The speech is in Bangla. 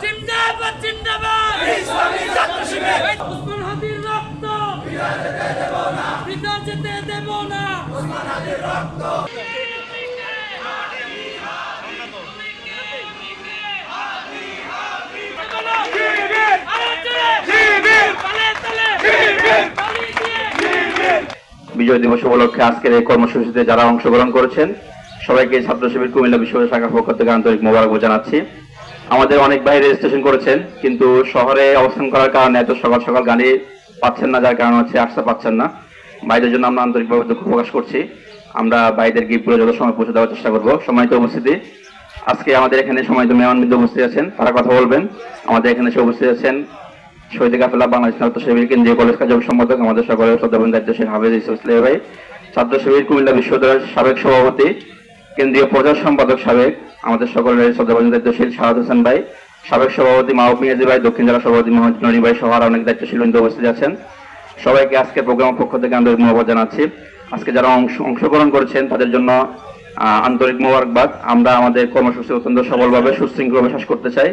জিন্দাবাদ জিন্দাবাদ ইসলামী ছাত্র শিবির ওসমান হাদির রক্ত বিনা যেতে দেব না ওসমান হাদির রক্ত বিজয় দিবস উপলক্ষে আজকের এই কর্মসূচিতে যারা অংশগ্রহণ করেছেন সবাইকে ছাত্র শিবির কুমিল্লা বিশ্ববিদ্যালয় শাখার পক্ষ থেকে আন্তরিক মোবারকবাদ জানাচ্ছি। আমাদের অনেক ভাই রেজিস্ট্রেশন করেছেন, কিন্তু শহরে অবস্থান করার কারণে এত সকাল সকাল গাড়ি পাচ্ছেন না, যার কারণে হচ্ছে আসতে পাচ্ছেন না। ভাইদের জন্য আমরা আন্তরিকভাবে দুঃখ প্রকাশ করছি। আমরা ভাইদেরকে পুরো যত সময় পৌঁছে দেওয়ার চেষ্টা করবো। সম্মানিত উপস্থিতি, আজকে আমাদের এখানে সম্মানিত মেহমানবৃন্দ উপস্থিত আছেন, তারা কথা বলবেন। আমাদের এখানে এসে উপস্থিত আছেন শহীদ কাফেলা বাংলাদেশ ছাত্র শিবির কেন্দ্রীয় কলেজ কার্যক্রম সম্পাদক আমাদের সকলের শ্রদ্ধাবান দায়িত্বশীল হাফেজ ইসলাম ভাই, ছাত্র শিবির কুমিল্লা বিশ্ববিদ্যালয়ের সাবেক সভাপতি কেন্দ্রীয় প্রচার সম্পাদক সাবেক আমাদের সকলের শ্রদ্ধাবান দায়িত্বশীল শাহাদ হোসেন ভাই, সাবেক সভাপতি মাহবুব মিয়াজি ভাই, দক্ষিণ জেলা সভাপতি মোহাম্মদ ননী ভাই সহ অনেক দায়িত্বশীল উপস্থিত আছেন। সবাইকে আজকে প্রোগ্রামের পক্ষ থেকে আন্তরিক মোবারকবাদ জানাচ্ছি। আজকে যারা অংশগ্রহণ করেছেন তাদের জন্য আন্তরিক মোবারকবাদ। আমরা আমাদের কর্মসূচি অত্যন্ত সফলভাবে সুশৃঙ্খলভাবে শেষ করতে চাই।